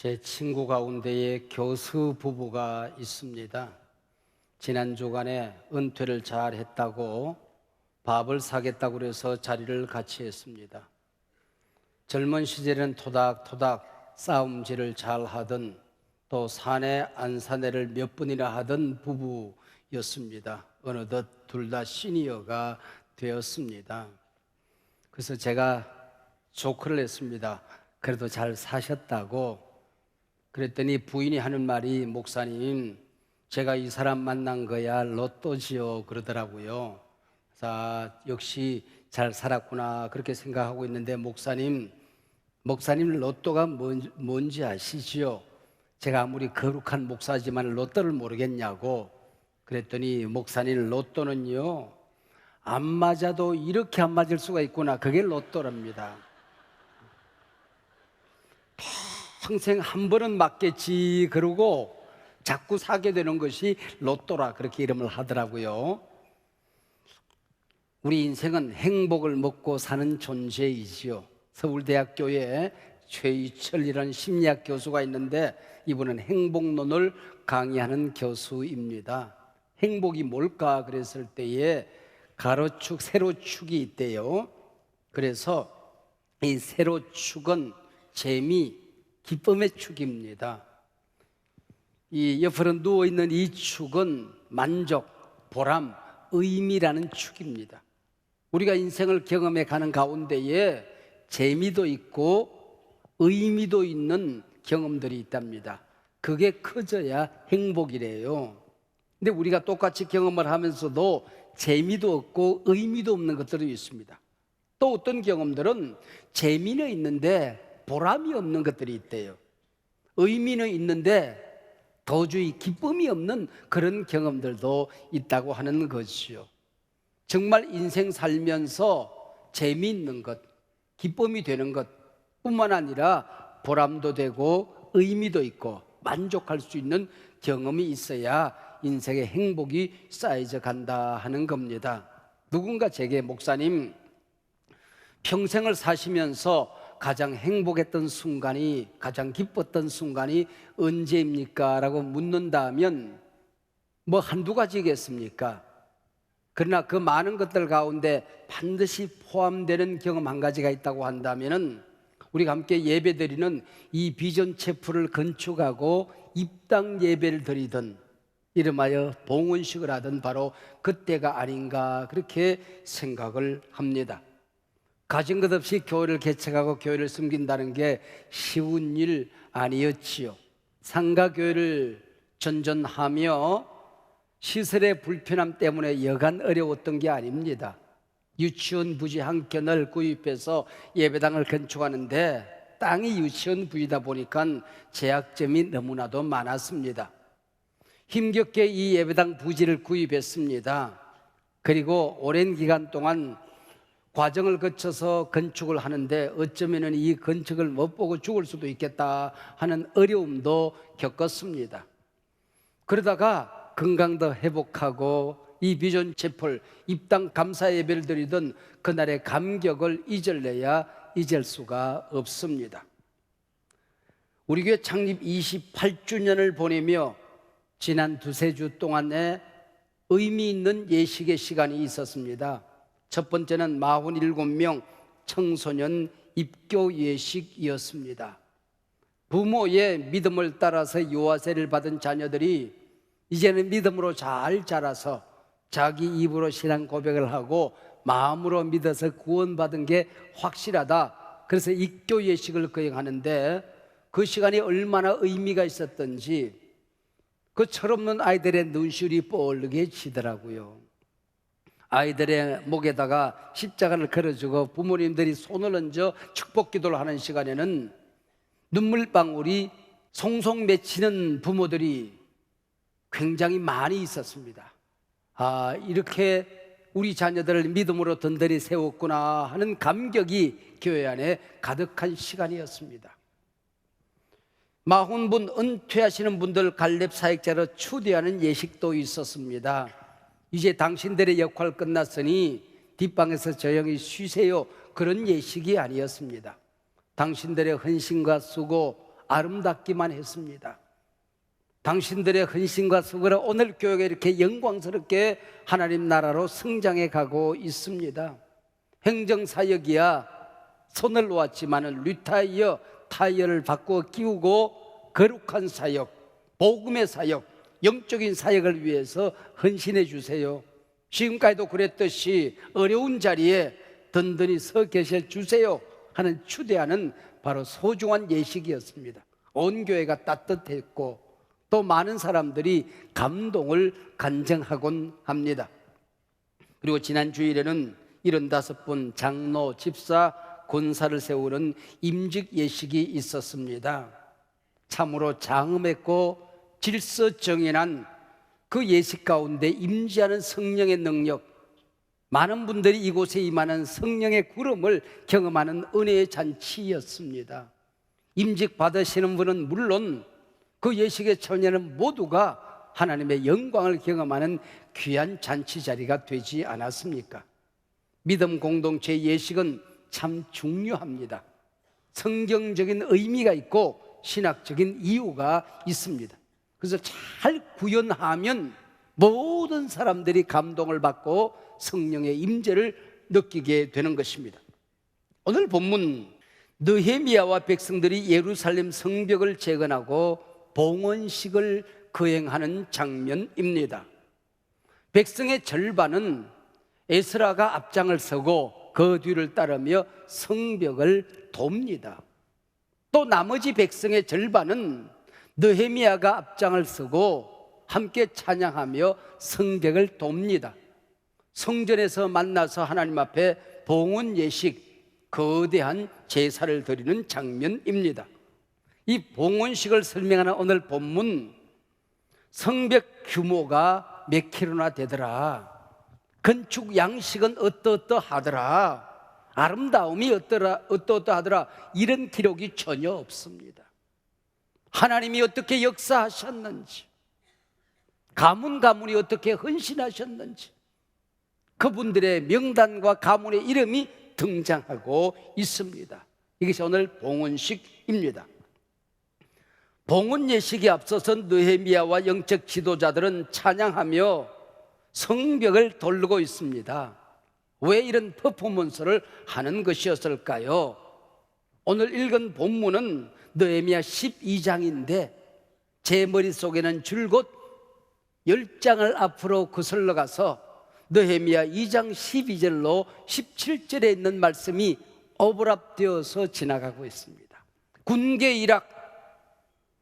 제 친구 가운데에 교수 부부가 있습니다. 지난 주간에 은퇴를 잘 했다고 밥을 사겠다고 그래서 자리를 같이 했습니다. 젊은 시절엔 토닥토닥 싸움질을 잘 하던, 또 사내 안사내를 몇 번이나 하던 부부였습니다. 어느덧 둘 다 시니어가 되었습니다. 그래서 제가 조크를 했습니다. 그래도 잘 사셨다고. 그랬더니 부인이 하는 말이, 목사님, 제가 이 사람 만난 거야 로또지요, 그러더라고요. 자, 역시 잘 살았구나 그렇게 생각하고 있는데, 목사님 로또가 뭔지 아시지요? 제가 아무리 거룩한 목사지만 로또를 모르겠냐고. 그랬더니, 목사님, 로또는요, 안 맞아도 이렇게 안 맞을 수가 있구나, 그게 로또랍니다. 평생 한 번은 맞겠지 그러고 자꾸 사게 되는 것이 로또라, 그렇게 이름을 하더라고요. 우리 인생은 행복을 먹고 사는 존재이지요. 서울대학교에 최희철이라는 심리학 교수가 있는데, 이분은 행복론을 강의하는 교수입니다. 행복이 뭘까 그랬을 때에 가로축, 세로축이 있대요. 그래서 이 세로축은 재미, 기쁨의 축입니다. 이 옆으로 누워있는 이 축은 만족, 보람, 의미라는 축입니다. 우리가 인생을 경험해 가는 가운데에 재미도 있고 의미도 있는 경험들이 있답니다. 그게 커져야 행복이래요. 근데 우리가 똑같이 경험을 하면서도 재미도 없고 의미도 없는 것들이 있습니다. 또 어떤 경험들은 재미는 있는데 보람이 없는 것들이 있대요. 의미는 있는데 도저히 기쁨이 없는 그런 경험들도 있다고 하는 것이요. 정말 인생 살면서 재미있는 것, 기쁨이 되는 것 뿐만 아니라 보람도 되고 의미도 있고 만족할 수 있는 경험이 있어야 인생의 행복이 쌓여져 간다 하는 겁니다. 누군가 제게, 목사님, 평생을 사시면서 가장 행복했던 순간이, 가장 기뻤던 순간이 언제입니까? 라고 묻는다면 뭐 한두 가지겠습니까? 그러나 그 많은 것들 가운데 반드시 포함되는 경험 한 가지가 있다고 한다면, 우리가 함께 예배드리는 이 비전 체프를 건축하고 입당 예배를 드리던, 이름하여 봉헌식을 하던 바로 그때가 아닌가 그렇게 생각을 합니다. 가진 것 없이 교회를 개척하고 교회를 섬긴다는 게 쉬운 일 아니었지요. 상가교회를 전전하며 시설의 불편함 때문에 여간 어려웠던 게 아닙니다. 유치원 부지 한 켠을 구입해서 예배당을 건축하는데 땅이 유치원 부지다 보니까 제약점이 너무나도 많았습니다. 힘겹게 이 예배당 부지를 구입했습니다. 그리고 오랜 기간 동안 과정을 거쳐서 건축을 하는데 어쩌면 이 건축을 못 보고 죽을 수도 있겠다 하는 어려움도 겪었습니다. 그러다가 건강도 회복하고 이 비전 채플 입당 감사 예배를 드리던 그날의 감격을 잊을래야 잊을 수가 없습니다. 우리 교회 창립 28주년을 보내며 지난 두세 주 동안에 의미 있는 예식의 시간이 있었습니다. 첫 번째는 47명 청소년 입교 예식이었습니다. 부모의 믿음을 따라서 유아세를 받은 자녀들이 이제는 믿음으로 잘 자라서 자기 입으로 신앙 고백을 하고 마음으로 믿어서 구원받은 게 확실하다. 그래서 입교 예식을 거행하는데 그 시간이 얼마나 의미가 있었던지 그 철없는 아이들의 눈시울이 뻘개지더라고요. 아이들의 목에다가 십자가를 걸어주고 부모님들이 손을 얹어 축복 기도를 하는 시간에는 눈물방울이 송송 맺히는 부모들이 굉장히 많이 있었습니다. 아, 이렇게 우리 자녀들을 믿음으로 든든히 세웠구나 하는 감격이 교회 안에 가득한 시간이었습니다. 40분 은퇴하시는 분들 갈렙 사역자로 추대하는 예식도 있었습니다. 이제 당신들의 역할 끝났으니 뒷방에서 조용히 쉬세요, 그런 예식이 아니었습니다. 당신들의 헌신과 수고, 아름답기만 했습니다. 당신들의 헌신과 수고로 오늘 교회가 이렇게 영광스럽게 하나님 나라로 성장해 가고 있습니다. 행정사역이야 손을 놓았지만은 리타이어 타이어를 바꾸어 끼우고 거룩한 사역, 복음의 사역, 영적인 사역을 위해서 헌신해 주세요. 지금까지도 그랬듯이 어려운 자리에 든든히 서 계셔 주세요 하는 추대하는 바로 소중한 예식이었습니다. 온 교회가 따뜻했고 또 많은 사람들이 감동을 간증하곤 합니다. 그리고 지난 주일에는 75분 장로, 집사, 권사를 세우는 임직 예식이 있었습니다. 참으로 장엄했고 질서정연한 그 예식 가운데 임재하는 성령의 능력, 많은 분들이 이곳에 임하는 성령의 구름을 경험하는 은혜의 잔치였습니다. 임직 받으시는 분은 물론 그 예식에 참여하는 모두가 하나님의 영광을 경험하는 귀한 잔치 자리가 되지 않았습니까? 믿음 공동체 예식은 참 중요합니다. 성경적인 의미가 있고 신학적인 이유가 있습니다. 그래서 잘 구현하면 모든 사람들이 감동을 받고 성령의 임재를 느끼게 되는 것입니다. 오늘 본문 느헤미야와 백성들이 예루살렘 성벽을 재건하고 봉헌식을 거행하는 장면입니다. 백성의 절반은 에스라가 앞장을 서고 그 뒤를 따르며 성벽을 돕니다. 또 나머지 백성의 절반은 느헤미야가 앞장을 서고 함께 찬양하며 성벽을 돕니다. 성전에서 만나서 하나님 앞에 봉헌 예식, 거대한 제사를 드리는 장면입니다. 이 봉헌식을 설명하는 오늘 본문, 성벽 규모가 몇 킬로나 되더라, 건축 양식은 어떠하더라, 아름다움이 어떠하더라, 이런 기록이 전혀 없습니다. 하나님이 어떻게 역사하셨는지, 가문이 어떻게 헌신하셨는지, 그분들의 명단과 가문의 이름이 등장하고 있습니다. 이것이 오늘 봉헌식입니다. 봉헌 예식에 앞서서 느헤미야와 영적 지도자들은 찬양하며 성벽을 돌고 있습니다. 왜 이런 퍼포먼스를 하는 것이었을까요? 오늘 읽은 본문은 느헤미야 12장인데 제 머릿속에는 줄곧 10장을 앞으로 거슬러 가서 느헤미야 2장 12절로 17절에 있는 말씀이 오버랩되어서 지나가고 있습니다. 군계 이락,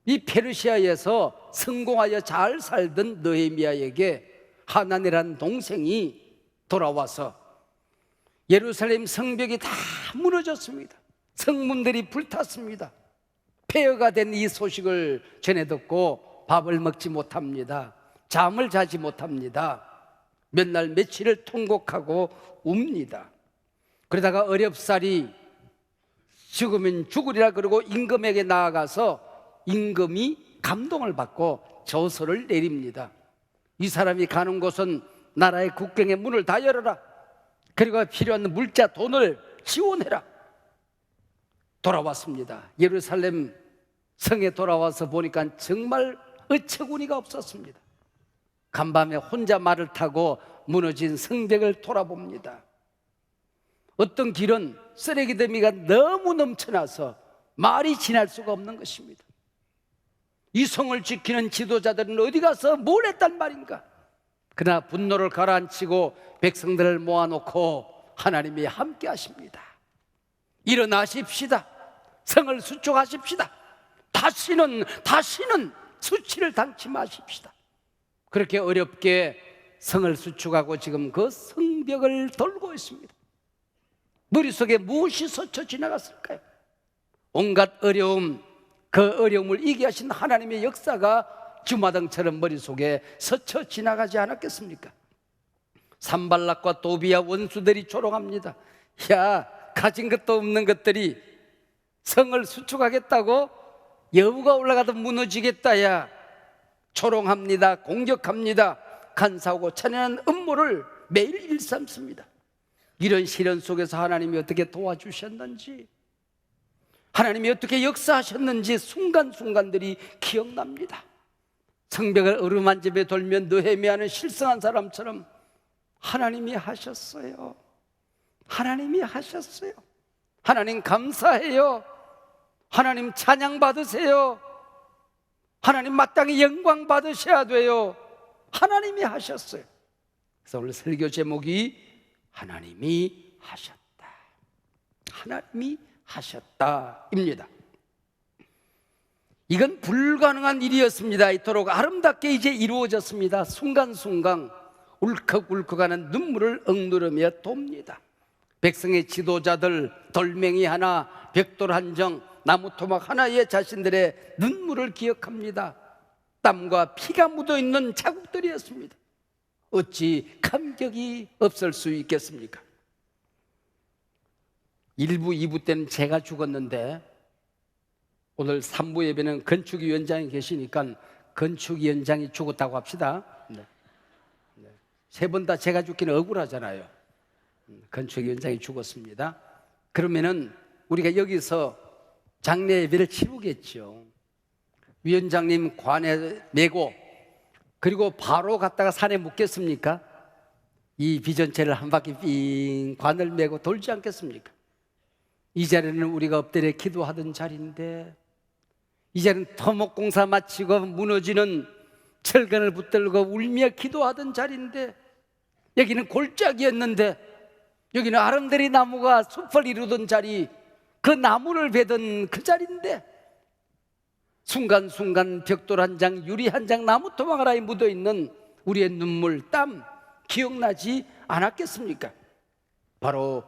이 페르시아에서 성공하여 잘 살던 느헤미야에게 하나니라는 동생이 돌아와서 예루살렘 성벽이 다 무너졌습니다. 성문들이 불탔습니다. 폐허가 된 이 소식을 전해 듣고 밥을 먹지 못합니다. 잠을 자지 못합니다. 몇 날 며칠을 통곡하고 웁니다. 그러다가 어렵사리 죽으면 죽으리라 그러고 임금에게 나아가서 임금이 감동을 받고 저서를 내립니다. 이 사람이 가는 곳은 나라의 국경의 문을 다 열어라. 그리고 필요한 물자 돈을 지원해라. 돌아왔습니다. 예루살렘 성에 돌아와서 보니까 정말 어처구니가 없었습니다. 간밤에 혼자 말을 타고 무너진 성벽을 돌아봅니다. 어떤 길은 쓰레기 더미가 너무 넘쳐나서 말이 지날 수가 없는 것입니다. 이 성을 지키는 지도자들은 어디 가서 뭘 했단 말인가? 그러나 분노를 가라앉히고 백성들을 모아놓고 하나님이 함께 하십니다. 일어나십시다. 성을 수축하십시다. 다시는 수치를 당치 마십시다. 그렇게 어렵게 성을 수축하고 지금 그 성벽을 돌고 있습니다. 머릿속에 무엇이 스쳐 지나갔을까요? 온갖 어려움, 그 어려움을 이기게 하신 하나님의 역사가 주마등처럼 머릿속에 스쳐 지나가지 않았겠습니까? 산발락과 도비야 원수들이 조롱합니다. 야, 가진 것도 없는 것들이 성을 수축하겠다고? 여부가 올라가도 무너지겠다. 야, 조롱합니다. 공격합니다. 간사하고 찬양하는 음모를 매일 일삼습니다. 이런 시련 속에서 하나님이 어떻게 도와주셨는지, 하나님이 어떻게 역사하셨는지 순간순간들이 기억납니다. 성벽을 어루만집에 돌면 느헤미야는 실성한 사람처럼 하나님이 하셨어요. 하나님이 하셨어요. 하나님 감사해요. 하나님 찬양 받으세요. 하나님 마땅히 영광 받으셔야 돼요. 하나님이 하셨어요. 그래서 오늘 설교 제목이 하나님이 하셨다. 하나님이 하셨다입니다. 이건 불가능한 일이었습니다. 이토록 아름답게 이제 이루어졌습니다. 순간순간 울컥울컥하는 눈물을 억누르며 돕니다. 백성의 지도자들 돌멩이 하나, 벽돌 한 정, 나무 토막 하나에 자신들의 눈물을 기억합니다. 땀과 피가 묻어있는 자국들이었습니다. 어찌 감격이 없을 수 있겠습니까? 1부, 2부 때는 제가 죽었는데 오늘 3부 예배는 건축위원장이 계시니까 건축위원장이 죽었다고 합시다. 세 번 다 제가 죽기는 억울하잖아요. 건축위원장이 죽었습니다. 그러면은 우리가 여기서 장례 예배를 치르겠죠. 위원장님 관에 메고 그리고 바로 갔다가 산에 묻겠습니까? 이 비전체를 한 바퀴 삥 관을 메고 돌지 않겠습니까? 이 자리는 우리가 엎드려 기도하던 자리인데, 이 자리는 토목공사 마치고 무너지는 철근을 붙들고 울며 기도하던 자리인데, 여기는 골짜기였는데, 여기는 아름다리 나무가 숲을 이루던 자리, 그 나무를 베던 그 자리인데, 순간순간 벽돌 한 장, 유리 한 장, 나무 토막 하나에 묻어있는 우리의 눈물, 땀 기억나지 않았겠습니까? 바로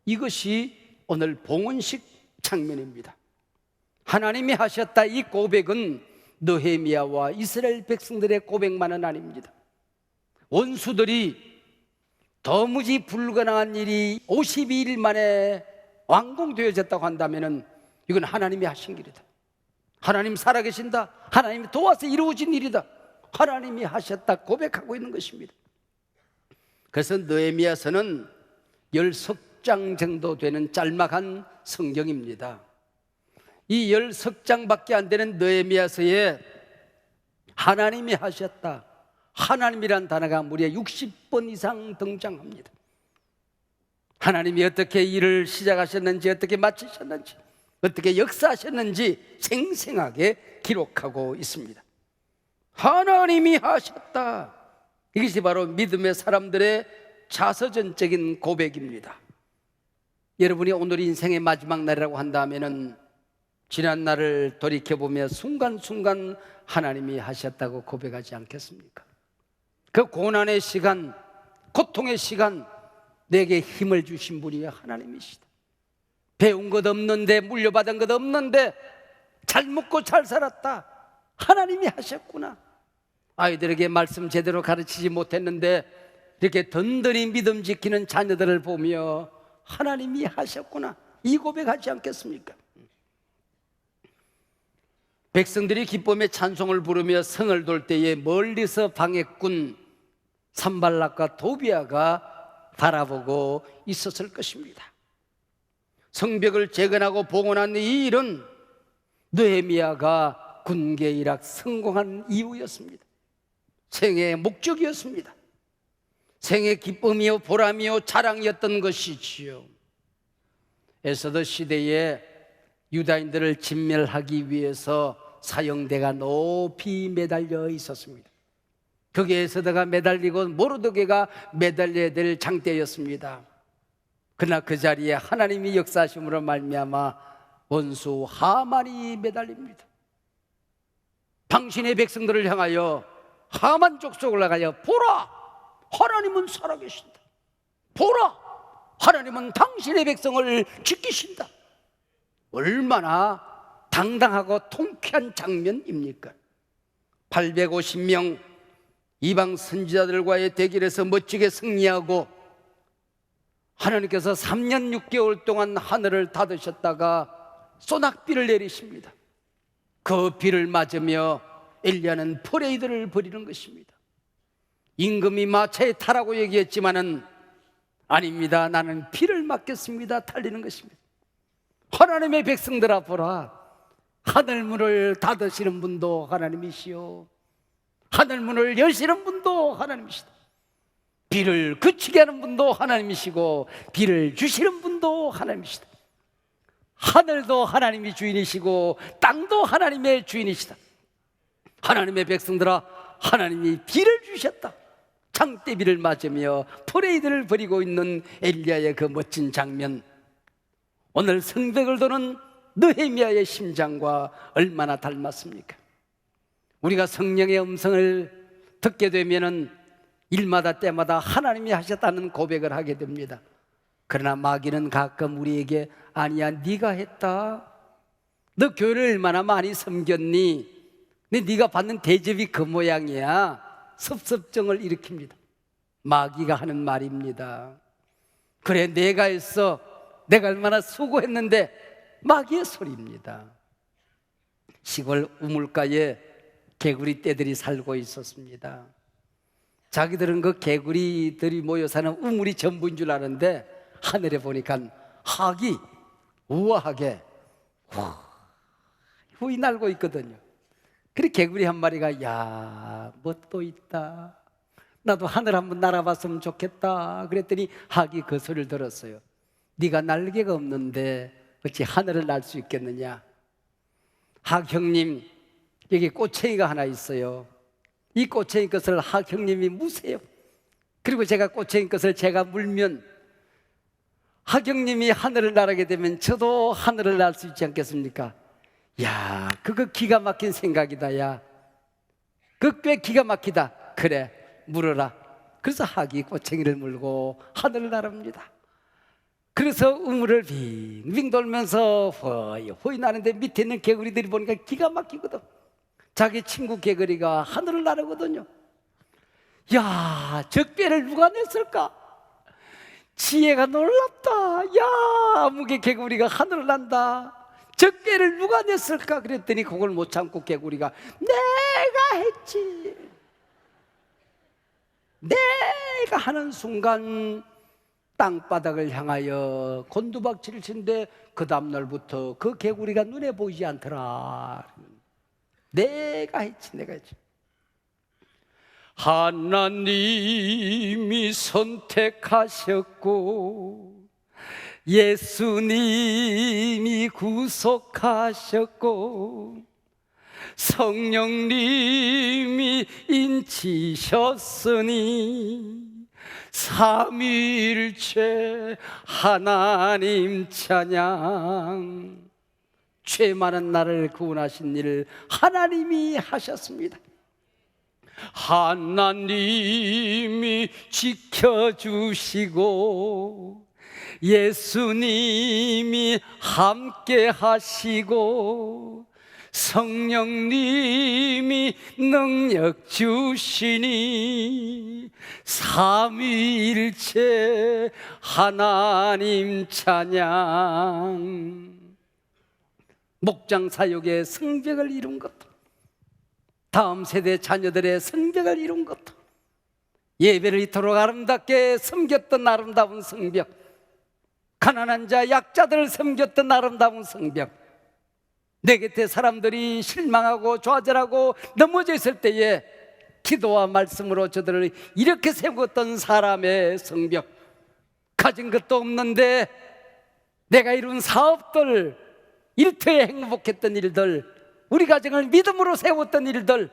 이것이 오늘 봉헌식 장면입니다. 하나님이 하셨다, 이 고백은 느헤미야와 이스라엘 백성들의 고백만은 아닙니다. 원수들이 도무지 불가능한 일이 52일 만에 완공되어졌다고 한다면 이건 하나님이 하신 일이다. 하나님 살아계신다. 하나님이 도와서 이루어진 일이다. 하나님이 하셨다 고백하고 있는 것입니다. 그래서 느헤미야서는 10석 정도 되는 짤막한 성경입니다. 이 10석장밖에 안 되는 느헤미야서에 하나님이 하셨다, 하나님이란 단어가 무려 60번 이상 등장합니다. 하나님이 어떻게 일을 시작하셨는지, 어떻게 마치셨는지, 어떻게 역사하셨는지 생생하게 기록하고 있습니다. 하나님이 하셨다, 이것이 바로 믿음의 사람들의 자서전적인 고백입니다. 여러분이 오늘 인생의 마지막 날이라고 한다면은 지난 날을 돌이켜보며 순간순간 하나님이 하셨다고 고백하지 않겠습니까? 그 고난의 시간, 고통의 시간, 내게 힘을 주신 분이 하나님이시다. 배운 것 없는데, 물려받은 것 없는데 잘 먹고 잘 살았다, 하나님이 하셨구나. 아이들에게 말씀 제대로 가르치지 못했는데 이렇게 든든히 믿음 지키는 자녀들을 보며 하나님이 하셨구나, 이 고백하지 않겠습니까? 백성들이 기쁨의 찬송을 부르며 성을 돌 때에 멀리서 방해꾼 산발락과 도비아가 바라보고 있었을 것입니다. 성벽을 재건하고 봉헌한 이 일은 느헤미야가 군계 일학 성공한 이유였습니다. 생애의 목적이었습니다. 생의 기쁨이요 보람이요 자랑이었던 것이지요. 에스더 시대에 유다인들을 진멸하기 위해서 사형대가 높이 매달려 있었습니다. 거기에 에스더가 매달리고 모르드게가 매달려야 될 장대였습니다. 그러나 그 자리에 하나님이 역사하심으로 말미암아 원수 하만이 매달립니다. 당신의 백성들을 향하여 하만 족속을 나가여 보라, 하나님은 살아계신다. 보라, 하나님은 당신의 백성을 지키신다. 얼마나 당당하고 통쾌한 장면입니까? 850명 이방 선지자들과의 대결에서 멋지게 승리하고 하나님께서 3년 6개월 동안 하늘을 닫으셨다가 소낙비를 내리십니다. 그 비를 맞으며 엘리야는 퍼레이드를 벌이는 것입니다. 임금이 마차에 타라고 얘기했지만은 아닙니다, 나는 비를 맞겠습니다, 달리는 것입니다. 하나님의 백성들아 보라, 하늘문을 닫으시는 분도 하나님이시요 하늘문을 여시는 분도 하나님이시다. 비를 그치게 하는 분도 하나님이시고 비를 주시는 분도 하나님이시다. 하늘도 하나님이 주인이시고 땅도 하나님의 주인이시다. 하나님의 백성들아, 하나님이 비를 주셨다. 장대비를 맞으며 퍼레이드를 벌이고 있는 엘리야의 그 멋진 장면, 오늘 성벽을 도는 느헤미야의 심장과 얼마나 닮았습니까? 우리가 성령의 음성을 듣게 되면은 일마다 때마다 하나님이 하셨다는 고백을 하게 됩니다. 그러나 마귀는 가끔 우리에게 아니야, 네가 했다. 너 교회를 얼마나 많이 섬겼니? 근데 네가 받는 대접이 그 모양이야. 섭섭증을 일으킵니다. 마귀가 하는 말입니다. 그래, 내가 했어. 내가 얼마나 수고했는데. 마귀의 소리입니다. 시골 우물가에 개구리 떼들이 살고 있었습니다. 자기들은 그 개구리들이 모여 사는 우물이 전부인 줄 아는데 하늘에 보니까 학이 우아하게 후이 날고 있거든요. 그래 개구리 한 마리가 야, 뭐 또 있다. 나도 하늘 한번 날아봤으면 좋겠다. 그랬더니 학이 그 소리를 들었어요. 네가 날개가 없는데 어찌 하늘을 날 수 있겠느냐. 학 형님, 여기 꼬챙이가 하나 있어요. 이 꼬챙이 것을 학 형님이 무세요. 그리고 제가 꼬챙이 것을 제가 물면 학 형님이 하늘을 날게 되면 저도 하늘을 날 수 있지 않겠습니까? 야, 그거 기가 막힌 생각이다. 야, 그거 꽤 기가 막히다. 그래, 물어라. 그래서 학이 꼬챙이를 물고 하늘을 나릅니다. 그래서 우물을 빙빙 돌면서 허이 나는데 밑에 있는 개구리들이 보니까 기가 막히거든. 자기 친구 개구리가 하늘을 나르거든요. 야, 저 꾀를 누가 냈을까? 지혜가 놀랍다. 야, 아무개 개구리가 하늘을 난다. 저 꾀를 누가 냈을까? 그랬더니 그걸 못 참고 개구리가 내가 했지. 내가 하는 순간 땅바닥을 향하여 곤두박질을 친데 그 다음날부터 그 개구리가 눈에 보이지 않더라. 내가 했지, 내가 했지. 하나님이 선택하셨고 예수님이 구속하셨고 성령님이 인치셨으니 삼위일체 하나님 찬양. 죄 많은 나를 구원하신 일을 하나님이 하셨습니다. 하나님이 지켜주시고 예수님이 함께 하시고 성령님이 능력 주시니 삼위일체 하나님 찬양. 목장 사역의 성벽을 이룬 것도, 다음 세대 자녀들의 성벽을 이룬 것도, 예배를 이토록 아름답게 섬겼던 아름다운 성벽, 가난한 자 약자들을 섬겼던 아름다운 성벽, 내 곁에 사람들이 실망하고 좌절하고 넘어져 있을 때에 기도와 말씀으로 저들을 이렇게 세웠던 사람의 성벽, 가진 것도 없는데 내가 이룬 사업들, 일터에 행복했던 일들, 우리 가정을 믿음으로 세웠던 일들,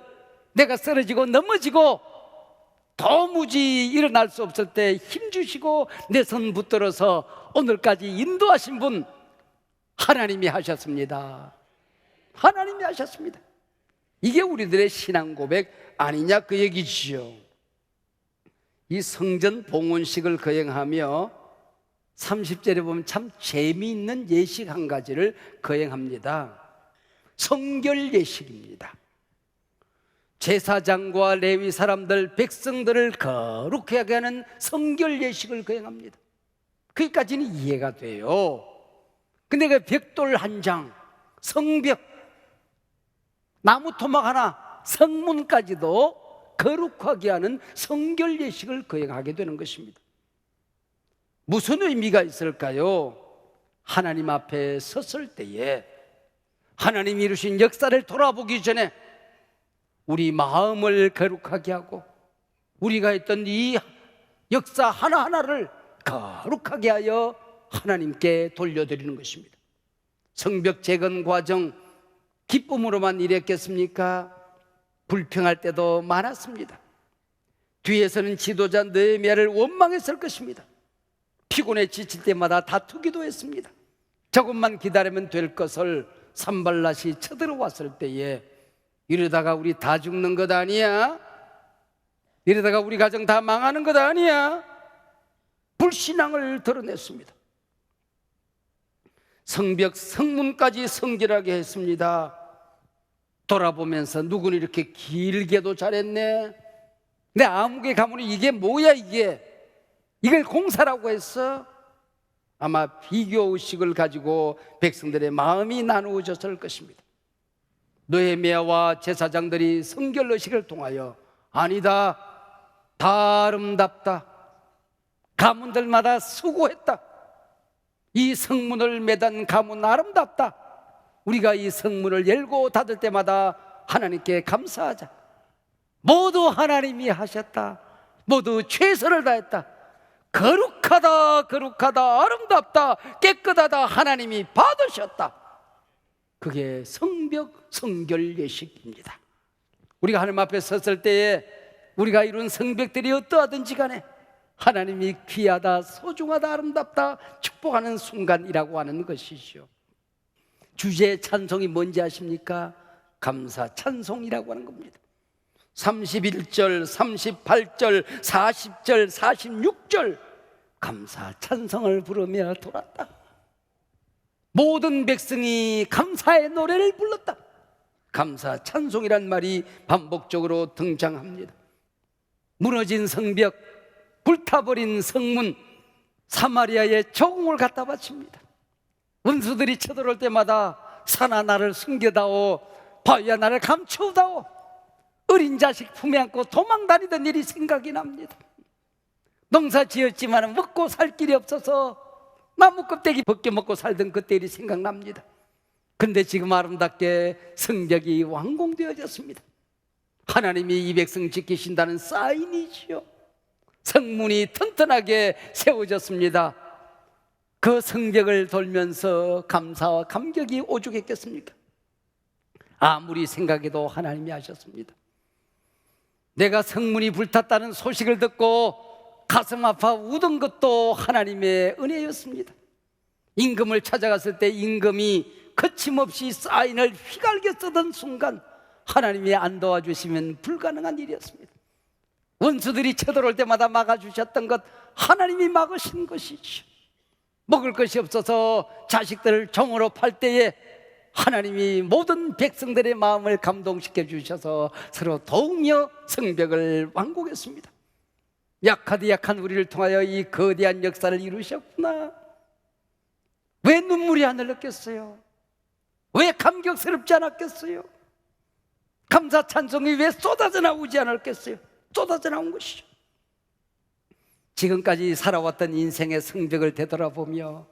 내가 쓰러지고 넘어지고 도무지 일어날 수 없을 때 힘주시고 내 손 붙들어서 오늘까지 인도하신 분 하나님이 하셨습니다. 하나님이 하셨습니다. 이게 우리들의 신앙 고백 아니냐 그 얘기지요. 이 성전 봉헌식을 거행하며 30절에 보면 참 재미있는 예식 한 가지를 거행합니다. 성결 예식입니다. 제사장과 레위 사람들, 백성들을 거룩하게 하는 성결 예식을 거행합니다. 거기까지는 이해가 돼요. 근데 그 벽돌 한 장, 성벽, 나무 토막 하나, 성문까지도 거룩하게 하는 성결 예식을 거행하게 되는 것입니다. 무슨 의미가 있을까요? 하나님 앞에 섰을 때에 하나님이 이루신 역사를 돌아보기 전에 우리 마음을 거룩하게 하고 우리가 했던 이 역사 하나하나를 거룩하게 하여 하나님께 돌려드리는 것입니다. 성벽 재건 과정 기쁨으로만 일했겠습니까? 불평할 때도 많았습니다. 뒤에서는 지도자 느헤미야를 원망했을 것입니다. 피곤해 지칠 때마다 다투기도 했습니다. 조금만 기다리면 될 것을 산발랏이 쳐들어왔을 때에 이러다가 우리 다 죽는 것 아니야? 이러다가 우리 가정 다 망하는 것 아니야? 불신앙을 드러냈습니다. 성벽 성문까지 성결하게 했습니다. 돌아보면서 누구는 이렇게 길게도 잘했네. 내 아무개 가문이 이게 뭐야 이걸 공사라고 했어? 아마 비교의식을 가지고 백성들의 마음이 나누어졌을 것입니다. 느헤미야와 제사장들이 성결의식을 통하여 아니다, 다 아름답다, 가문들마다 수고했다, 이 성문을 매단 가문 아름답다, 우리가 이 성문을 열고 닫을 때마다 하나님께 감사하자. 모두 하나님이 하셨다. 모두 최선을 다했다. 거룩하다, 거룩하다, 아름답다, 깨끗하다, 하나님이 받으셨다. 그게 성벽 성결 예식입니다. 우리가 하나님 앞에 섰을 때에 우리가 이룬 성벽들이 어떠하든지 간에 하나님이 귀하다, 소중하다, 아름답다 축복하는 순간이라고 하는 것이죠. 주제 찬송이 뭔지 아십니까? 감사 찬송이라고 하는 겁니다. 31절, 38절, 40절, 46절 감사 찬송을 부르며 돌았다. 모든 백성이 감사의 노래를 불렀다. 감사 찬송이란 말이 반복적으로 등장합니다. 무너진 성벽, 불타버린 성문, 사마리아에 조공을 갖다 바칩니다. 원수들이 쳐들어올 때마다 산아 나를 숨겨다오, 바위야 나를 감추다오, 어린 자식 품에 안고 도망다니던 일이 생각이 납니다. 농사 지었지만 먹고 살 길이 없어서 나무 껍데기 벗겨 먹고 살던 그때 일이 생각납니다. 근데 지금 아름답게 성벽이 완공되어졌습니다. 하나님이 이 백성 지키신다는 사인이지요. 성문이 튼튼하게 세워졌습니다. 그 성벽을 돌면서 감사와 감격이 오죽했겠습니까? 아무리 생각해도 하나님이 하셨습니다. 내가 성문이 불탔다는 소식을 듣고 가슴 아파 우던 것도 하나님의 은혜였습니다. 임금을 찾아갔을 때 임금이 거침없이 사인을 휘갈겨 쓰던 순간 하나님이 안 도와주시면 불가능한 일이었습니다. 원수들이 쳐들어올 때마다 막아주셨던 것 하나님이 막으신 것이죠. 먹을 것이 없어서 자식들을 종으로 팔 때에 하나님이 모든 백성들의 마음을 감동시켜 주셔서 서로 도우며 성벽을 완공했습니다. 약하디 약한 우리를 통하여 이 거대한 역사를 이루셨구나. 왜 눈물이 안 흘렀겠어요? 왜 감격스럽지 않았겠어요? 감사 찬송이 왜 쏟아져 나오지 않았겠어요? 쏟아져 나온 것이죠. 지금까지 살아왔던 인생의 성적을 되돌아보며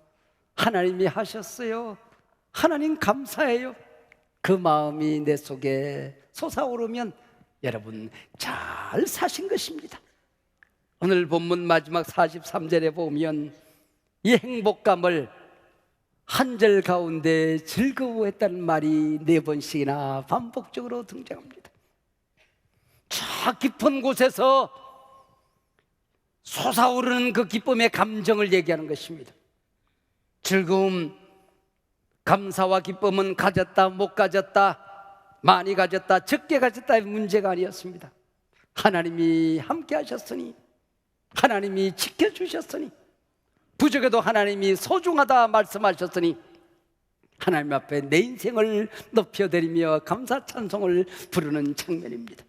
하나님이 하셨어요, 하나님 감사해요, 그 마음이 내 속에 솟아오르면 여러분 잘 사신 것입니다. 오늘 본문 마지막 43절에 보면 이 행복감을 한 절 가운데 즐거워했다는 말이 4번씩이나 반복적으로 등장합니다. 저 깊은 곳에서 솟아오르는 그 기쁨의 감정을 얘기하는 것입니다. 즐거움, 감사와 기쁨은 가졌다 못 가졌다, 많이 가졌다 적게 가졌다의 문제가 아니었습니다. 하나님이 함께 하셨으니, 하나님이 지켜주셨으니, 부족해도 하나님이 소중하다 말씀하셨으니 하나님 앞에 내 인생을 높여드리며 감사 찬송을 부르는 장면입니다.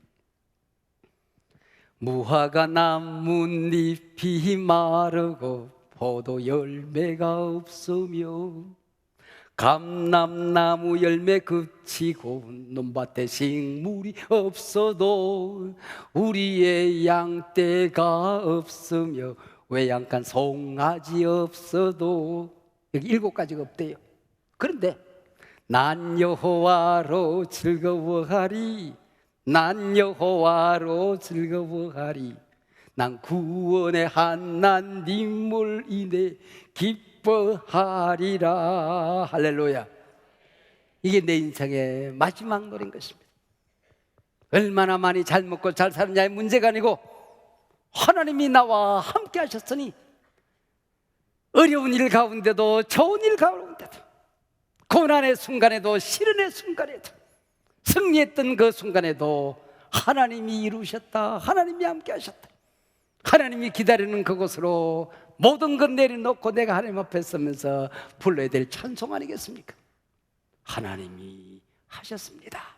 무화과 나뭇잎이 마르고 포도 열매가 없으며 감람나무 열매 그치고 논밭에 식물이 없어도 우리의 양떼가 없으며 외양간 송아지 없어도 여기 7가지가 없대요. 그런데 난 여호와로 즐거워하리, 난 여호와로 즐거워하리, 난 구원의 하나님을 인해 기뻐하리라. 할렐루야. 이게 내 인생의 마지막 노래인 것입니다. 얼마나 많이 잘 먹고 잘 사느냐의 문제가 아니고 하나님이 나와 함께 하셨으니 어려운 일 가운데도 좋은 일 가운데도 고난의 순간에도 시련의 순간에도 승리했던 그 순간에도 하나님이 이루셨다, 하나님이 함께 하셨다, 하나님이 기다리는 그곳으로 모든 것 내려놓고 내가 하나님 앞에 서면서 불러야 될 찬송 아니겠습니까? 하나님이 하셨습니다.